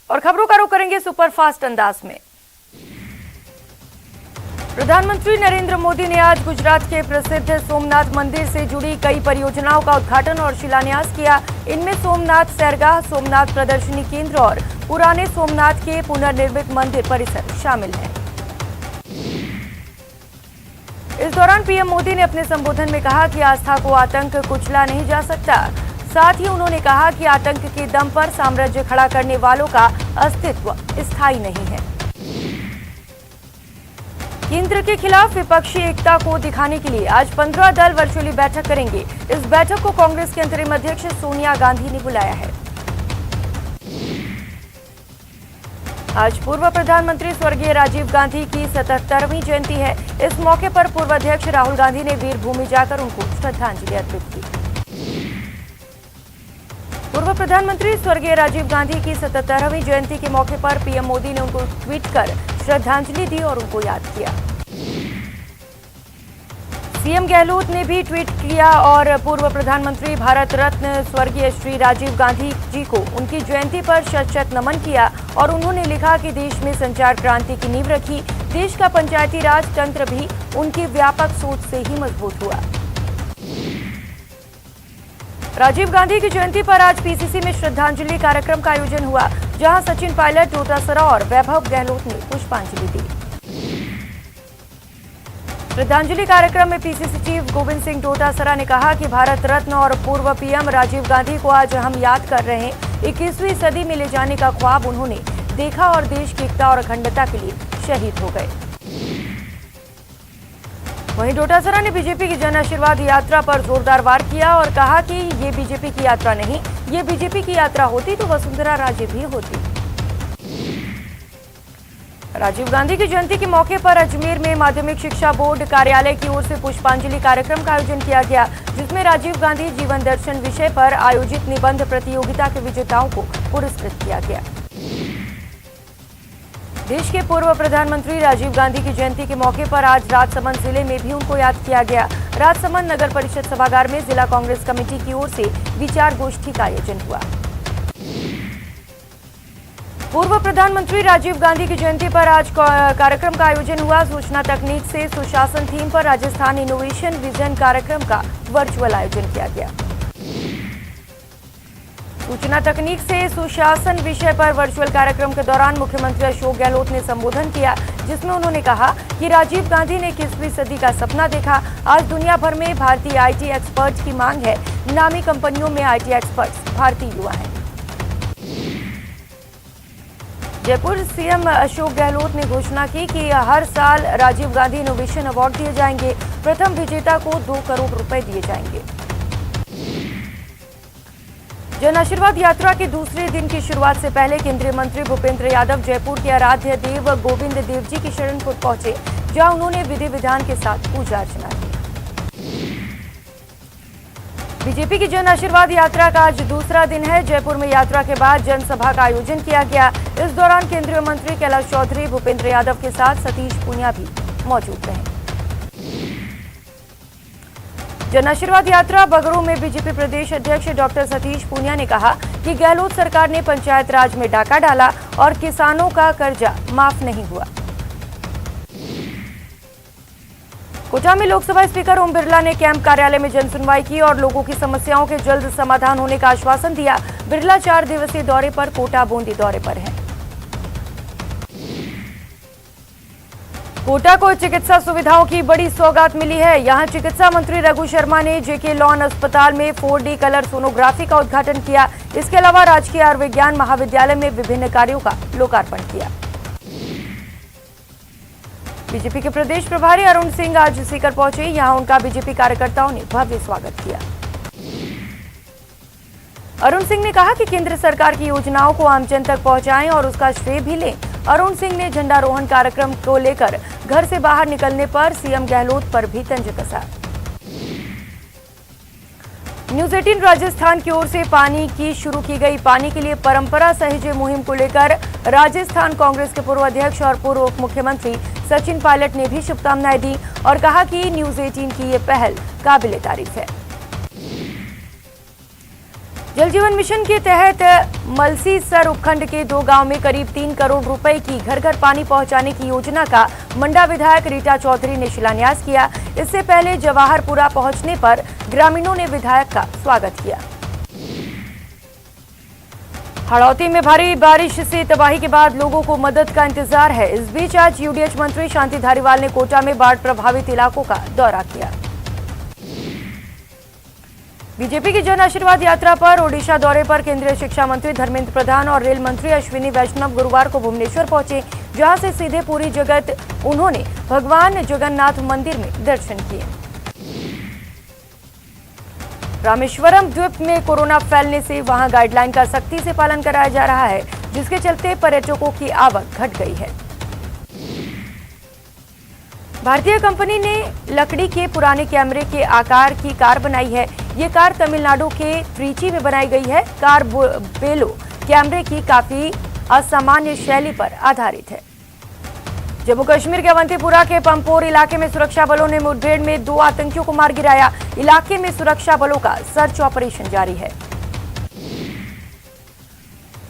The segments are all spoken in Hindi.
और खबरों का रुख करेंगे सुपरफास्ट अंदाज में। प्रधानमंत्री नरेंद्र मोदी ने आज गुजरात के प्रसिद्ध सोमनाथ मंदिर से जुड़ी कई परियोजनाओं का उद्घाटन और शिलान्यास किया। इनमें सोमनाथ सैरगाह, सोमनाथ प्रदर्शनी केंद्र और पुराने सोमनाथ के पुनर्निर्मित मंदिर परिसर शामिल हैं। इस दौरान पीएम मोदी ने अपने संबोधन में कहा कि आस्था को आतंक कुचला नहीं जा सकता। साथ ही उन्होंने कहा कि आतंक के दम पर साम्राज्य खड़ा करने वालों का अस्तित्व स्थायी नहीं है। केंद्र के खिलाफ विपक्षी एकता को दिखाने के लिए आज 15 दल वर्चुअली बैठक करेंगे। इस बैठक को कांग्रेस के अंतरिम अध्यक्ष सोनिया गांधी ने बुलाया है। आज पूर्व प्रधानमंत्री स्वर्गीय राजीव गांधी की 77वीं जयंती है। इस मौके पर पूर्व अध्यक्ष राहुल गांधी ने वीर भूमि जाकर उनको श्रद्धांजलि अर्पित की। पूर्व प्रधानमंत्री स्वर्गीय राजीव गांधी की 77वीं जयंती के मौके पर पीएम मोदी ने उनको ट्वीट कर श्रद्धांजलि दी और उनको याद किया। सीएम गहलोत ने भी ट्वीट किया और पूर्व प्रधानमंत्री भारत रत्न स्वर्गीय श्री राजीव गांधी जी को उनकी जयंती पर शत-शत नमन किया और उन्होंने लिखा कि देश में संचार क्रांति की नींव रखी। देश का पंचायती राज तंत्र भी उनकी व्यापक सोच से ही मजबूत हुआ। राजीव गांधी की जयंती पर आज पीसीसी में श्रद्धांजलि कार्यक्रम का आयोजन हुआ, जहां सचिन पायलट, डोटासरा और वैभव गहलोत ने पुष्पांजलि दी। श्रद्धांजलि कार्यक्रम में पीसीसी चीफ गोविंद सिंह डोटासरा ने कहा कि भारत रत्न और पूर्व पीएम राजीव गांधी को आज हम याद कर रहे हैं। 21वीं सदी में ले जाने का ख्वाब उन्होंने देखा और देश की एकता और अखंडता के लिए शहीद हो गए। वहीं डोटासरा ने बीजेपी की जन आशीर्वाद यात्रा पर जोरदार वार किया और कहा कि ये बीजेपी की यात्रा नहीं, ये बीजेपी की यात्रा होती तो वसुंधरा राजे भी होती। राजीव गांधी की जयंती के मौके पर अजमेर में माध्यमिक शिक्षा बोर्ड कार्यालय की ओर से पुष्पांजलि कार्यक्रम का आयोजन किया गया, जिसमें राजीव गांधी जीवन दर्शन विषय पर आयोजित निबंध प्रतियोगिता के विजेताओं को पुरस्कृत किया गया। देश के पूर्व प्रधानमंत्री राजीव गांधी की जयंती के मौके पर आज राजसमंद जिले में भी उनको याद किया गया। राजसमंद नगर परिषद सभागार में जिला कांग्रेस कमेटी की ओर से विचार गोष्ठी का आयोजन हुआ। पूर्व प्रधानमंत्री राजीव गांधी की जयंती पर आज कार्यक्रम का आयोजन हुआ। सूचना तकनीक से सुशासन थीम पर राजस्थान इनोवेशन विजन कार्यक्रम का वर्चुअल आयोजन किया गया। सूचना तकनीक से सुशासन विषय पर वर्चुअल कार्यक्रम के दौरान मुख्यमंत्री अशोक गहलोत ने संबोधन किया, जिसमें उन्होंने कहा कि राजीव गांधी ने 21वीं सदी का सपना देखा। आज दुनिया भर में भारतीय आईटी एक्सपर्ट्स की मांग है। नामी कंपनियों में आईटी एक्सपर्ट्स भारतीय युवा हैं। जयपुर सीएम अशोक गहलोत ने घोषणा की कि हर साल राजीव गांधी इनोवेशन अवार्ड दिए जाएंगे। प्रथम विजेता को 2 करोड़ रुपए दिए जाएंगे। जन आशीर्वाद यात्रा के दूसरे दिन की शुरुआत से पहले केंद्रीय मंत्री भूपेंद्र यादव जयपुर के आराध्य देव गोविंद देव जी की शरण को पहुंचे, जहां उन्होंने विधि विधान के साथ पूजा अर्चना की। बीजेपी की जन आशीर्वाद यात्रा का आज दूसरा दिन है। जयपुर में यात्रा के बाद जनसभा का आयोजन किया गया। इस दौरान केंद्रीय मंत्री कैलाश चौधरी, भूपेंद्र यादव के साथ सतीश पूनिया भी मौजूद रहे। जन आशीर्वाद यात्रा बगरू में बीजेपी प्रदेश अध्यक्ष डॉक्टर सतीश पूनिया ने कहा कि गहलोत सरकार ने पंचायत राज में डाका डाला और किसानों का कर्जा माफ नहीं हुआ। कोटा में लोकसभा स्पीकर ओम बिरला ने कैंप कार्यालय में जनसुनवाई की और लोगों की समस्याओं के जल्द समाधान होने का आश्वासन दिया। बिरला 4 दिवसीय दौरे पर कोटा बूंदी दौरे पर हैं। कोटा को चिकित्सा सुविधाओं की बड़ी सौगात मिली है। यहां चिकित्सा मंत्री रघु शर्मा ने जेके लॉन अस्पताल में 4D कलर सोनोग्राफी का उद्घाटन किया। इसके अलावा राजकीय आयुर्विज्ञान महाविद्यालय में विभिन्न कार्यों का लोकार्पण किया। बीजेपी के प्रदेश प्रभारी अरुण सिंह आज सीकर पहुंचे। यहां उनका बीजेपी कार्यकर्ताओं ने भव्य स्वागत किया। अरुण सिंह ने कहा कि केंद्र सरकार की योजनाओं को आमजन तक पहुंचाएं और उसका श्रेय भी लें। अरुण सिंह ने झंडारोहण कार्यक्रम को लेकर घर से बाहर निकलने पर सीएम गहलोत पर भी तंज कसा। न्यूज 18 राजस्थान की ओर से पानी की शुरू की गई पानी के लिए परंपरा सहेजे मुहिम को लेकर राजस्थान कांग्रेस के पूर्व अध्यक्ष और पूर्व उप मुख्यमंत्री सचिन पायलट ने भी शुभकामनाएं दी और कहा कि न्यूज 18 की ये पहल काबिले तारीफ है। जल जीवन मिशन के तहत मलसीसर उपखंड के 2 गांव में करीब 3 करोड़ रुपए की घर घर पानी पहुंचाने की योजना का मंडा विधायक रीटा चौधरी ने शिलान्यास किया। इससे पहले जवाहरपुरा पहुंचने पर ग्रामीणों ने विधायक का स्वागत किया। हाड़ौती में भारी बारिश से तबाही के बाद लोगों को मदद का इंतजार है। इस बीच आज यूडीएच मंत्री शांति धारीवाल ने कोटा में बाढ़ प्रभावित इलाकों का दौरा किया। बीजेपी की जन आशीर्वाद यात्रा पर ओडिशा दौरे पर केंद्रीय शिक्षा मंत्री धर्मेंद्र प्रधान और रेल मंत्री अश्विनी वैष्णव गुरुवार को भुवनेश्वर पहुंचे, जहां से सीधे पूरी जगत उन्होंने भगवान जगन्नाथ मंदिर में दर्शन किए। रामेश्वरम द्वीप में कोरोना फैलने से वहां गाइडलाइन का सख्ती से पालन कराया जा रहा है, जिसके चलते पर्यटकों की आवक घट गई है। भारतीय कंपनी ने लकड़ी के पुराने कैमरे के आकार की कार बनाई है। ये कार तमिलनाडु के त्रिची में बनाई गई है। कार बेलो कैमरे की काफी असामान्य शैली पर आधारित है। जम्मू कश्मीर के अवंतीपुरा के पंपोर इलाके में सुरक्षा बलों ने मुठभेड़ में 2 आतंकियों को मार गिराया। इलाके में सुरक्षा बलों का सर्च ऑपरेशन जारी है।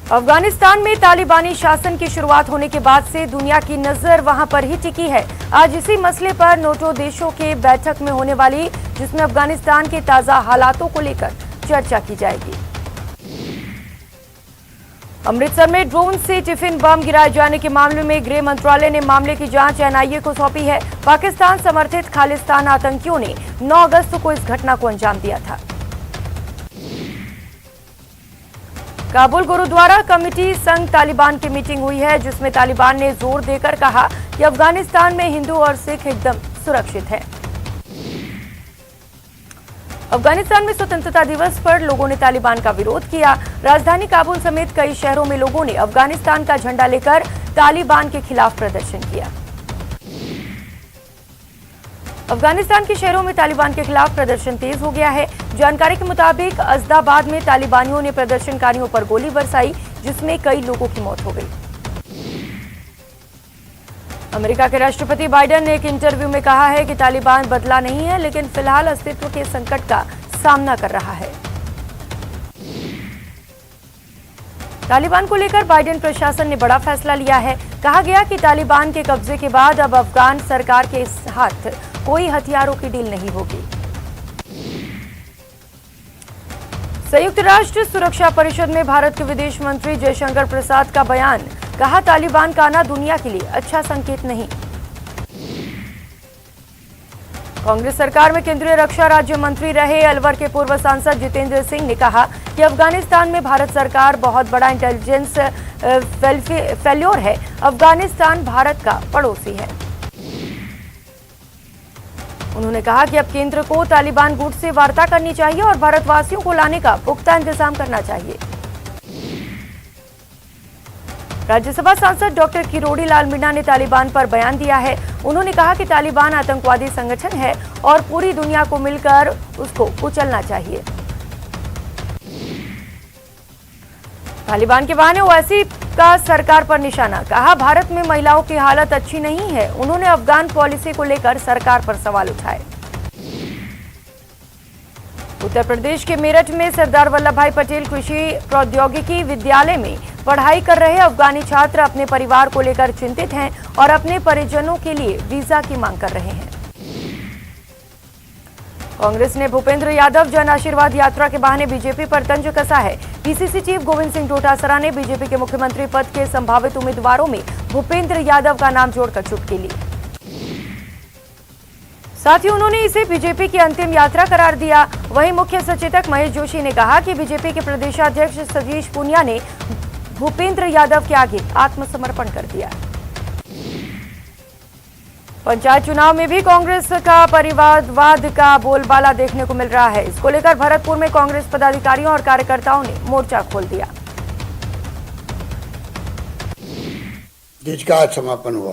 अफगानिस्तान में तालिबानी शासन की शुरुआत होने के बाद से दुनिया की नजर वहां पर ही टिकी है। आज इसी मसले पर NATO देशों के बैठक में होने वाली, जिसमें अफगानिस्तान के ताजा हालातों को लेकर चर्चा की जाएगी। अमृतसर में ड्रोन से टिफिन बम गिराए जाने के मामले में गृह मंत्रालय ने मामले की जांच NIA को सौंपी है। पाकिस्तान समर्थित खालिस्तान आतंकियों ने 9 अगस्त को इस घटना को अंजाम दिया था। काबुल गुरुद्वारा कमेटी संघ तालिबान की मीटिंग हुई है, जिसमें तालिबान ने जोर देकर कहा कि अफगानिस्तान में हिंदू और सिख एकदम सुरक्षित हैं। अफगानिस्तान में स्वतंत्रता दिवस पर लोगों ने तालिबान का विरोध किया। राजधानी काबुल समेत कई शहरों में लोगों ने अफगानिस्तान का झंडा लेकर तालिबान के खिलाफ प्रदर्शन किया। अफगानिस्तान के शहरों में तालिबान के खिलाफ प्रदर्शन तेज हो गया है। जानकारी के मुताबिक अजदाबाद में तालिबानियों ने प्रदर्शनकारियों पर गोली बरसाई, जिसमें कई लोगों की मौत हो गई। अमेरिका के राष्ट्रपति बाइडेन ने एक इंटरव्यू में कहा है कि तालिबान बदला नहीं है, लेकिन फिलहाल अस्तित्व के संकट का सामना कर रहा है। तालिबान को लेकर बाइडेन प्रशासन ने बड़ा फैसला लिया है। कहा गया कि तालिबान के कब्जे के बाद अब अफगान सरकार के साथ कोई हथियारों की डील नहीं होगी। संयुक्त राष्ट्र सुरक्षा परिषद में भारत के विदेश मंत्री जयशंकर प्रसाद का बयान, कहा तालिबान का आना दुनिया के लिए अच्छा संकेत नहीं। कांग्रेस सरकार में केंद्रीय रक्षा राज्य मंत्री रहे अलवर के पूर्व सांसद जितेंद्र सिंह ने कहा कि अफगानिस्तान में भारत सरकार बहुत बड़ा इंटेलिजेंस फेल्योर है। अफगानिस्तान भारत का पड़ोसी है। उन्होंने कहा कि अब केंद्र को तालिबान गुट से वार्ता करनी चाहिए और भारतवासियों को लाने का पुख्ता इंतजाम करना चाहिए। राज्यसभा सांसद डॉक्टर किरोड़ी लाल मीणा ने तालिबान पर बयान दिया है। उन्होंने कहा कि तालिबान आतंकवादी संगठन है और पूरी दुनिया को मिलकर उसको कुचलना चाहिए। तालिबान के बहाने ओवैसी का सरकार पर निशाना, कहा भारत में महिलाओं की हालत अच्छी नहीं है। उन्होंने अफगान पॉलिसी को लेकर सरकार पर सवाल उठाए। उत्तर प्रदेश के मेरठ में सरदार वल्लभ भाई पटेल कृषि प्रौद्योगिकी विद्यालय में पढ़ाई कर रहे अफगानी छात्र अपने परिवार को लेकर चिंतित हैं और अपने परिजनों के लिए वीजा की मांग कर रहे हैं। कांग्रेस ने भूपेंद्र यादव जन आशीर्वाद यात्रा के बहाने बीजेपी पर तंज कसा है। पीसीसी चीफ गोविंद सिंह डोटासरा ने बीजेपी के मुख्यमंत्री पद के संभावित उम्मीदवारों में भूपेंद्र यादव का नाम जोड़कर चुटकी ली। साथ ही उन्होंने इसे बीजेपी की अंतिम यात्रा करार दिया। वहीं मुख्य सचेतक महेश जोशी ने कहा कि बीजेपी के प्रदेशाध्यक्ष सतीश पूनिया ने भूपेंद्र यादव के आगे आत्मसमर्पण कर दिया। पंचायत चुनाव में भी कांग्रेस का परिवारवाद का बोलबाला देखने को मिल रहा है। इसको लेकर भरतपुर में कांग्रेस पदाधिकारियों और कार्यकर्ताओं ने मोर्चा खोल दिया। जिसका आज समापन हुआ